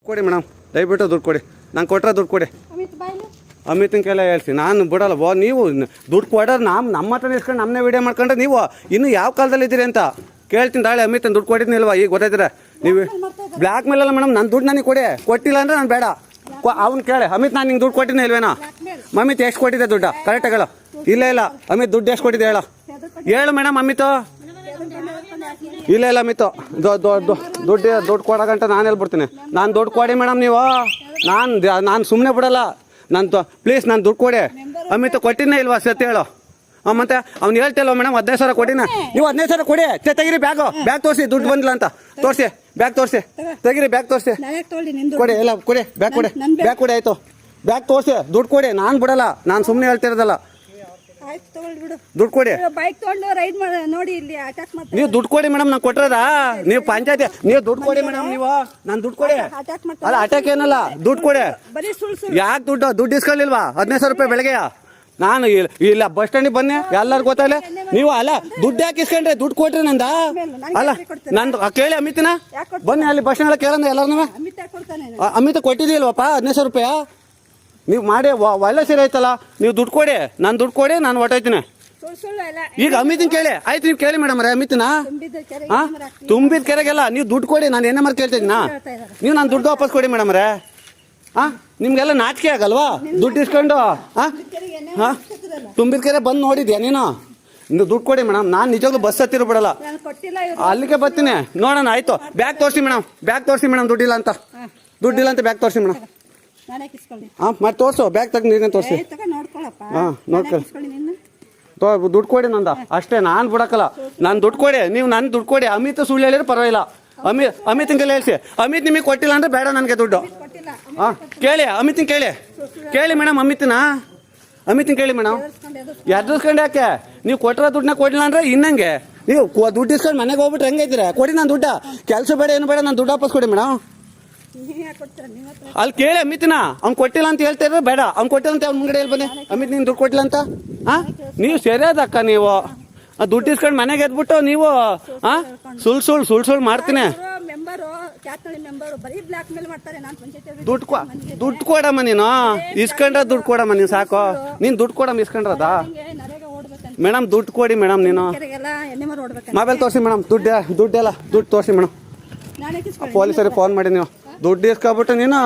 ಕೊಡಿ ಮೇಡಮ್, ದಯವಿಟ್ಟು ದುಡ್ಡು ಕೊಡಿ. ನಾನು ಕೊಟ್ಟರೆ ದುಡ್ಡು ಕೊಡಿ. ಅಮಿತನ ಕೈಲ ಹೇಳ್ತೀನಿ, ನಾನು ಬಿಡಲ್ಲ. ನೀವು ದುಡ್ಡು ಕೊಡೋರು ನಮ್ಮ ಹತ್ರ ಇಸ್ಕೊಂಡು ನಮ್ಮನ್ನೇ ವೀಡಿಯೋ ಮಾಡ್ಕೊಂಡ್ರೆ ನೀವು ಇನ್ನೂ ಯಾವ ಕಾಲದಲ್ಲಿ ಇದ್ದೀರಿ ಅಂತ ಕೇಳ್ತೀನಿ. ತಾಳೆ ಅಮಿತನ ದುಡ್ಡು ಕೊಟ್ಟಿದ್ನಿಲ್ವಾ ಈಗ ಗೊತ್ತಾಯ್ತೀರ ನೀವು? ಬ್ಲ್ಯಾಕ್ ಮೇಲಲ್ಲ ಮೇಡಮ್, ನನ್ನ ದುಡ್ಡು ನನಗೆ ಕೊಡಿ. ಕೊಟ್ಟಿಲ್ಲ ಅಂದರೆ ನಾನು ಬೇಡ. ಅವ್ನು ಕೇಳಿ, ಅಮಿತ್ ನಾನು ನಿಂಗೆ ದುಡ್ಡು ಕೊಟ್ಟಿದ್ದೆ ಇಲ್ವೇನಾ? ಅಮಿತ್ ಎಷ್ಟು ಕೊಟ್ಟಿದ್ದೆ ದುಡ್ಡು ಕರೆಕ್ಟಾಗಿ ಹೇಳು. ಇಲ್ಲ ಅಮಿತ್ ದುಡ್ಡು ಎಷ್ಟು ಕೊಟ್ಟಿದ್ದೆ ಹೇಳು ಮೇಡಮ್. ಅಮಿತ್ ಇಲ್ಲ ಅಮಿತ್ ದುಡ್ಡು ಕೊಡೋಗಂಟ ನಾನು ಹೇಳ್ಬಿಡ್ತೀನಿ. ನಾನು ದುಡ್ಡು ಕೊಡಿ ಮೇಡಮ್. ನೀವು ನಾನು ಸುಮ್ಮನೆ ಬಿಡಲ್ಲ. ಪ್ಲೀಸ್ ನಾನು ದುಡ್ಡು ಕೊಡಿ. ಅಮಿತ್ ಕೊಟ್ಟಿನೇ ಇಲ್ವಾ ಸತ್ಯ ಹೇಳು. ಮತ್ತೆ ಅವ್ನು ಹೇಳ್ತಿಲ್ವ ಮೇಡಮ್ 15,000 ಕೊಟ್ಟಿನ? ನೀವು 15,000 ಕೊಡಿ. ತೆಗಿರಿ ಬ್ಯಾಗ್ ತೋರಿಸಿ, ದುಡ್ಡು ಬಂದಿಲ್ಲ ಅಂತ ತೋರಿಸಿ. ಬ್ಯಾಗ್ ತೋರಿಸಿ, ತೆಗಿರಿ ಬ್ಯಾಗ್ ತೋರಿಸಿ. ಕೊಡಿ ಎಲ್ಲ ಕೊಡಿ, ಬ್ಯಾಗ್ ಕೊಡಿ ಆಯ್ತು. ಬ್ಯಾಗ್ ತೋರಿಸಿ, ದುಡ್ಡು ಕೊಡಿ. ನಾನು ಬಿಡಲ್ಲ, ನಾನು ಸುಮ್ಮನೆ ಹೇಳ್ತಿರೋದಲ್ಲ. ದುಡ್ಡು ಕೊಡಿ. ನೀವು ದುಡ್ಡು ಕೊಡಿ ಮೇಡಮ್. ನಾನು ಕೊಟ್ಟಿರೋದಾ? ನೀವು ಪಂಚಾಯತಿ ನೀವು ದುಡ್ಡು ಕೊಡಿ ಮೇಡಮ್. ನೀವು ನಾನು ದುಡ್ಡು ಕೊಡಿ. ಅಲ್ಲ ಅಟ್ಯಾಕ್ ಏನಲ್ಲ, ದುಡ್ಡು ಕೊಡಿ. ಯಾಕೆ ದುಡ್ಡು ಇಸ್ಕೊಳ್ಳಿಲ್ವಾ? 15,000 ರೂಪಾಯಿ ಬೆಳಗ್ಗೆ ನಾನು ಇಲ್ಲ ಬಸ್ ಸ್ಟ್ಯಾಂಡಿಗೆ ಬನ್ನಿ, ಎಲ್ಲರಿಗೂ ಗೊತ್ತಾಗಲ್ಲ. ನೀವು ಅಲ್ಲ ದುಡ್ಡು ಯಾಕೆ ಇಸ್ಕೊಂಡ್ರೆ? ದುಡ್ಡು ಕೊಟ್ರಿ ನಂದ ಅಲ್ಲ ನಂದು ಕೇಳಿ. ಅಮಿತನ ಬನ್ನಿ ಅಲ್ಲಿ ಬಸ್ ಸ್ಟ್ಯಾಂಡ್ ಕೇಳಂದ ಎಲ್ಲರೂ. ಅಮಿತ ಕೊಟ್ಟಿದ್ದೀಲ್ವಪ್ಪ 15,000 ರೂಪಾಯಿ? ನೀವು ಮಾಡಿ ಒಳ್ಳೆ ಸೀರೆ ಆಯ್ತಲ್ಲ. ನೀವು ದುಡ್ಡು ಕೊಡಿ, ನಾನು ದುಡ್ಡು ಕೊಡಿ, ನಾನು ಹೊಟ್ಟೋಯ್ತೀನಿ. ಈಗ ಅಮಿತನ ಕೇಳಿ ಆಯ್ತು. ನೀವು ಕೇಳಿ ಮೇಡಮ್ ಅಮಿತನ. ತುಂಬಿದ ಕೆರೆಗೆಲ್ಲ ನೀವು ದುಡ್ಡು ಕೊಡಿ. ನಾನು ಏನೇ ಮಾಡಿ ಕೇಳ್ತಿದ್ದೀನಾ? ನೀವು ನಾನು ದುಡ್ಡು ವಾಪಸ್ ಕೊಡಿ ಮೇಡಮ್ ರೇ. ನಿಮ್ಗೆಲ್ಲ ನಾಚಿಕೆ ಆಗಲ್ವಾ ದುಡ್ಡು ಇಸ್ಕೊಂಡು? ತುಂಬಿದ ಕೆರೆ ಬಂದು ನೋಡಿದ್ಯಾ ನೀನು? ದುಡ್ಡು ಕೊಡಿ ಮೇಡಮ್. ನಾನು ನಿಜವಾಗ್ಲೂ ಬಸ್ ಹತ್ತಿರ ಬಿಡಲ್ಲ, ಅಲ್ಲಿಗೆ ಬರ್ತೀನಿ. ನೋಡೋಣ ಆಯ್ತು. ಬ್ಯಾಗ್ ತೋರಿಸಿ ಮೇಡಮ್, ಬ್ಯಾಗ್ ತೋರಿಸಿ ಮೇಡಮ್. ದುಡ್ಡಿಲ್ಲ ಅಂತ ಬ್ಯಾಗ್ ತೋರಿಸಿ ಮೇಡಮ್. ಮತ್ತೆ ತೋರಿಸು ಬ್ಯಾಗ್ ತೆಗ್ದು ನೀನೇ ತೋರಿಸಿ. ನೋಡ್ಕೊಳ್ಳಿ. ದುಡ್ಡು ಕೊಡಿ ನಂದ ಅಷ್ಟೇ. ನಾನು ಬಿಡಕ್ಕಲ್ಲ. ನಾನು ದುಡ್ಡು ಕೊಡಿ. ನೀವು ನನ್ನ ದುಡ್ಡು ಕೊಡಿ. ಅಮಿತ್ ಸುಳ್ಳು ಹೇಳಿದ್ರೆ ಪರವಾಗಿಲ್ಲ. ಅಮಿತನ ಕೈಲಿ ಹೇಳ್ಸಿ. ಅಮಿತ್ ನಿಮಗೆ ಕೊಟ್ಟಿಲ್ಲ ಅಂದ್ರೆ ಬೇಡ ನನಗೆ ದುಡ್ಡು. ಕೇಳಿ ಅಮಿತನ ಕೇಳಿ ಮೇಡಮ್. ಅಮಿತನ ಕೇಳಿ ಮೇಡಮ್. ಎದುರಿಸ್ಕೊಂಡು ಯಾಕೆ? ನೀವು ಕೊಟ್ಟಿರೋ ದುಡ್ಡನ್ನ ಕೊಡಲಿಲ್ಲ ಅಂದ್ರೆ ಇನ್ನಂಗೆ ನೀವು ದುಡ್ಡು ಇಸ್ಕೊಂಡು ಮನೆಗೆ ಹೋಗ್ಬಿಟ್ರೆ ಹೆಂಗೈತಿರ? ಕೊಡಿ ನಾನು ದುಡ್ಡ. ಕೆಲಸ ಬೇಡ ಏನು ಬೇಡ, ನಾನು ದುಡ್ಡು ವಾಪಸ್ ಕೊಡಿ ಮೇಡಮ್. ಅಲ್ಲಿ ಕೇಳಿ ಅಮಿತನ. ಅವ್ನು ಕೊಟ್ಟಿಲ್ಲ ಅಂತ ಹೇಳ್ತಾ ಇದ್ರೆ ಬೇಡ. ಅವ್ನು ಕೊಟ್ಟಿಲ್ಲ ಅಂತ ಅವ್ನ ಮುಂಗಡೆ ಹೇಳಿ ಬನ್ನಿ. ಅಮಿತ್ ನೀನು ದುಡ್ಡು ಕೊಟ್ಟಿಲ್ಲ ಅಂತ. ನೀವು ಸರಿಯಾದಕ್ಕ. ನೀವು ದುಡ್ಡು ಇಸ್ಕೊಂಡು ಮನೆಗೆ ಎದ್ಬಿಟ್ಟು ನೀವು ಸುಳ್ಳು ಮಾಡ್ತೀನಿ. ದುಡ್ಡು ಕೊಡಮ್ಮ ನೀನು. ಇಸ್ಕೊಂಡ್ರೆ ದುಡ್ಡು ಕೊಡಮ್ಮ ನೀನು ಸಾಕು. ನೀನು ದುಡ್ಡು ಕೊಡಮ್ಮ ಇಸ್ಕೊಂಡ್ರದ ಮೇಡಮ್. ದುಡ್ಡು ಕೊಡಿ ಮೇಡಮ್. ನೀನು ಮೊಬೈಲ್ ತೋರಿಸಿ ಮೇಡಮ್. ದುಡ್ಡು ತೋರಿಸಿ ಮೇಡಮ್. ಪೊಲೀಸರಿಗೆ ಫೋನ್ ಮಾಡಿ ನೀವು ದುಡ್ಡು ಇಸ್ಕೊಬಿಟ್ಟು ನೀನು